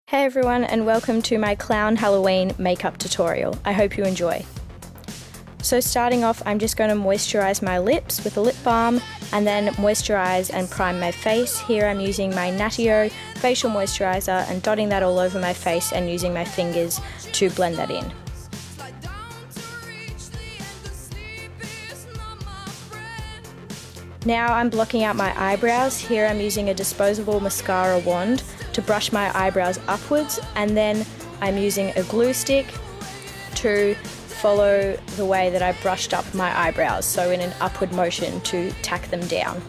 Hey everyone, and welcome to my Clown Halloween makeup tutorial. I hope you enjoy. So starting off, I'm just going to moisturize my lips with a lip balm and then moisturize and prime my face. Here I'm using my Natio facial moisturizer and dotting that all over my face and using my fingers to blend that in. Now I'm blocking out my eyebrows. Here I'm using a disposable mascara wand to brush my eyebrows upwards, and then I'm using a glue stick to follow the way that I brushed up my eyebrows, so in an upward motion to tack them down.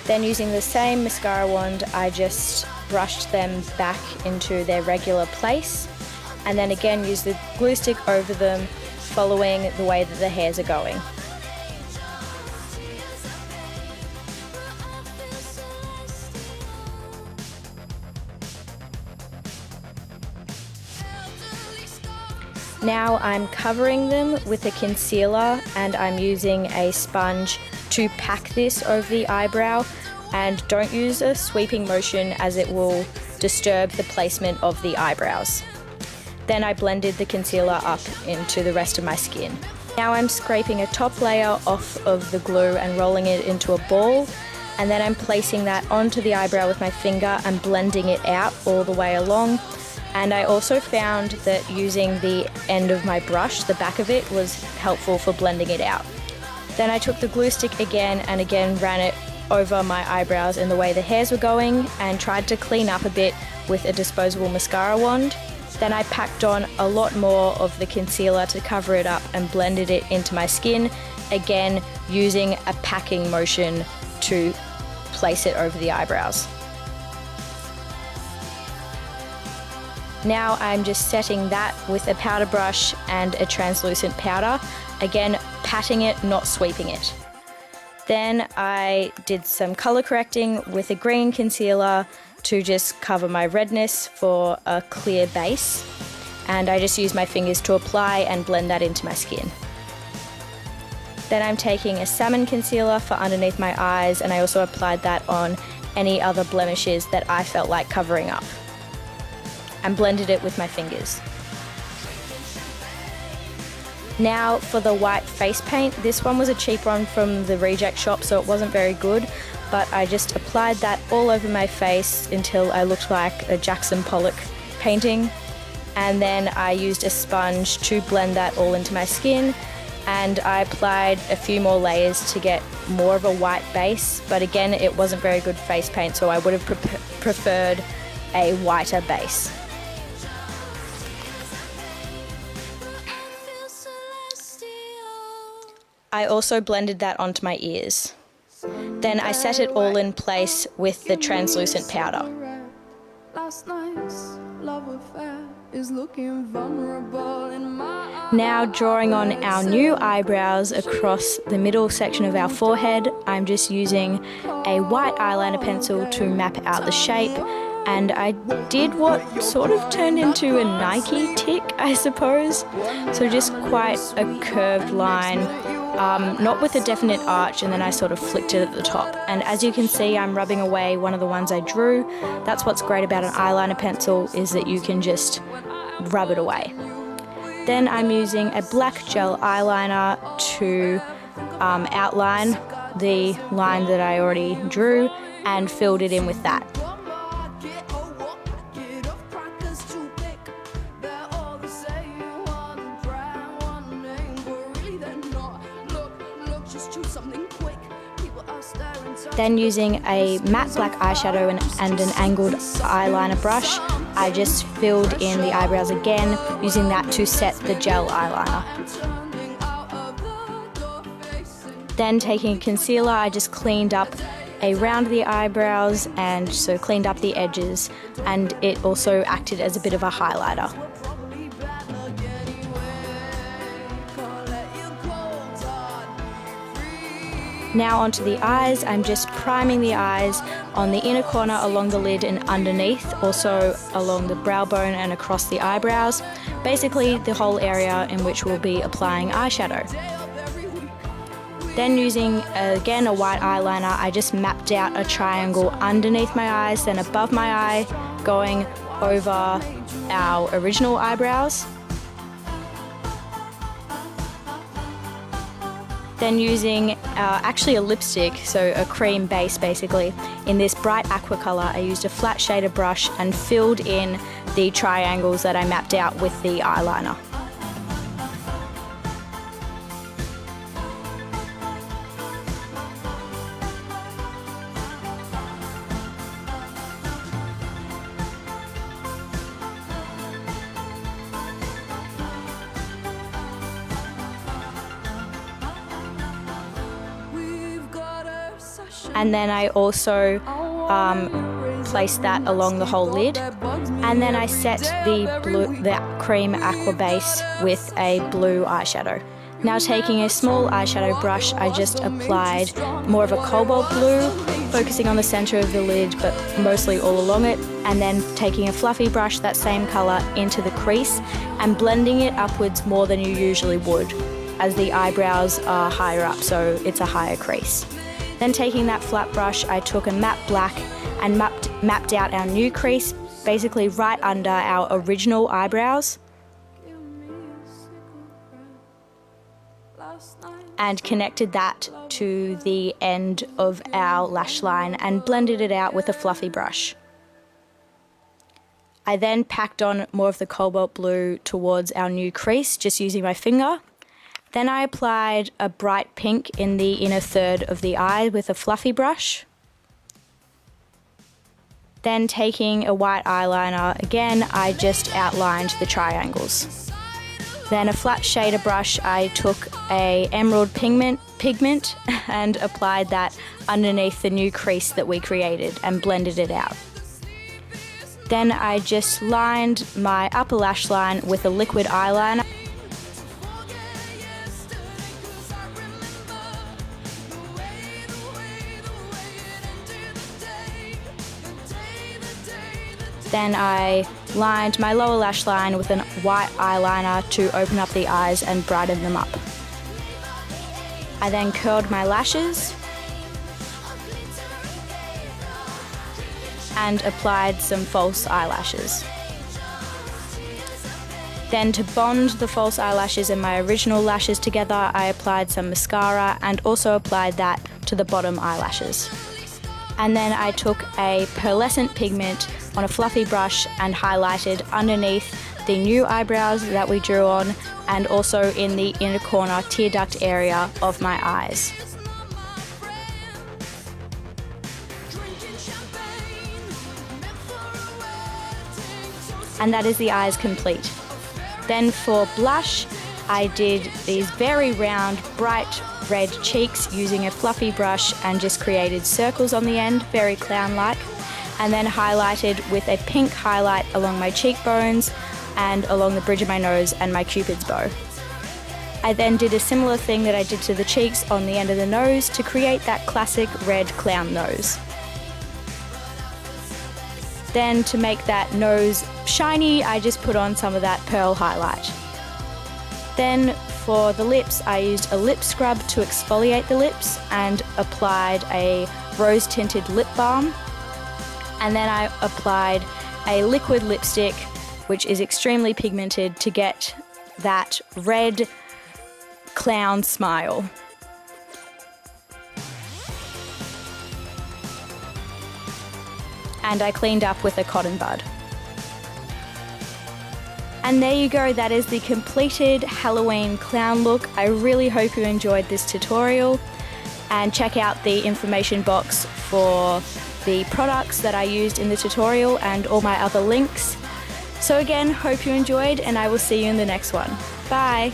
Then using the same mascara wand, I just brushed them back into their regular place, and then again use the glue stick over them, following the way that the hairs are going. Now I'm covering them with a concealer and I'm using a sponge to pack this over the eyebrow, and don't use a sweeping motion as it will disturb the placement of the eyebrows. Then I blended the concealer up into the rest of my skin. Now I'm scraping a top layer off of the glue and rolling it into a ball, and then I'm placing that onto the eyebrow with my finger and blending it out all the way along. And I also found that using the end of my brush, the back of it, was helpful for blending it out. Then I took the glue stick again and again ran it over my eyebrows in the way the hairs were going and tried to clean up a bit with a disposable mascara wand. Then I packed on a lot more of the concealer to cover it up and blended it into my skin, again using a packing motion to place it over the eyebrows. Now I'm just setting that with a powder brush and a translucent powder, again patting it, not sweeping it. Then I did some color correcting with a green concealer to just cover my redness for a clear base, and I just used my fingers to apply and blend that into my skin. Then I'm taking a salmon concealer for underneath my eyes, and I also applied that on any other blemishes that I felt like covering up, and blended it with my fingers. Now for the white face paint, this one was a cheap one from the reject shop, so it wasn't very good, but I just applied that all over my face until I looked like a Jackson Pollock painting, and then I used a sponge to blend that all into my skin, and I applied a few more layers to get more of a white base, but again it wasn't very good face paint, so I would have preferred a whiter base. I also blended that onto my ears. Then I set it all in place with the translucent powder. Now drawing on our new eyebrows across the middle section of our forehead, I'm just using a white eyeliner pencil to map out the shape, and I did what sort of turned into a Nike tick, I suppose. So just quite a curved line. Not with a definite arch, and then I sort of flicked it at the top. And as you can see, I'm rubbing away one of the ones I drew. That's what's great about an eyeliner pencil, is that you can just rub it away. Then I'm using a black gel eyeliner to outline the line that I already drew and filled it in with that. Then using a matte black eyeshadow and an angled eyeliner brush, I just filled in the eyebrows again, using that to set the gel eyeliner. Then taking a concealer, I just cleaned up around the eyebrows, and so cleaned up the edges, and it also acted as a bit of a highlighter. Now onto the eyes, I'm just priming the eyes on the inner corner along the lid and underneath, also along the brow bone and across the eyebrows, basically the whole area in which we'll be applying eyeshadow. Then using, again, a white eyeliner, I just mapped out a triangle underneath my eyes, then above my eye, going over our original eyebrows. Then using actually a lipstick, so a cream base basically, in this bright aqua colour, I used a flat shader brush and filled in the triangles that I mapped out with the eyeliner. And then I also placed that along the whole lid. And then I set the cream aqua base with a blue eyeshadow. Now taking a small eyeshadow brush, I just applied more of a cobalt blue, focusing on the center of the lid, but mostly all along it. And then taking a fluffy brush, that same color, into the crease and blending it upwards more than you usually would, as the eyebrows are higher up, so it's a higher crease. Then taking that flat brush, I took a matte black and mapped out our new crease, basically right under our original eyebrows, and connected that to the end of our lash line and blended it out with a fluffy brush. I then packed on more of the cobalt blue towards our new crease, just using my finger. Then I applied a bright pink in the inner third of the eye with a fluffy brush. Then taking a white eyeliner, again, I just outlined the triangles. Then a flat shader brush, I took a emerald pigment and applied that underneath the new crease that we created and blended it out. Then I just lined my upper lash line with a liquid eyeliner. Then I lined my lower lash line with a white eyeliner to open up the eyes and brighten them up. I then curled my lashes and applied some false eyelashes. Then to bond the false eyelashes and my original lashes together, I applied some mascara and also applied that to the bottom eyelashes. And then I took a pearlescent pigment on a fluffy brush and highlighted underneath the new eyebrows that we drew on and also in the inner corner tear duct area of my eyes. And that is the eyes complete. Then for blush, I did these very round, bright red cheeks using a fluffy brush and just created circles on the end, very clown-like, and then highlighted with a pink highlight along my cheekbones and along the bridge of my nose and my cupid's bow. I then did a similar thing that I did to the cheeks on the end of the nose to create that classic red clown nose. Then to make that nose shiny, I just put on some of that pearl highlight. Then for the lips, I used a lip scrub to exfoliate the lips and applied a rose-tinted lip balm. And then I applied a liquid lipstick, which is extremely pigmented, to get that red clown smile. And I cleaned up with a cotton bud. And there you go, that is the completed Halloween clown look. I really hope you enjoyed this tutorial, and check out the information box for the products that I used in the tutorial and all my other links. So again, hope you enjoyed, and I will see you in the next one. Bye!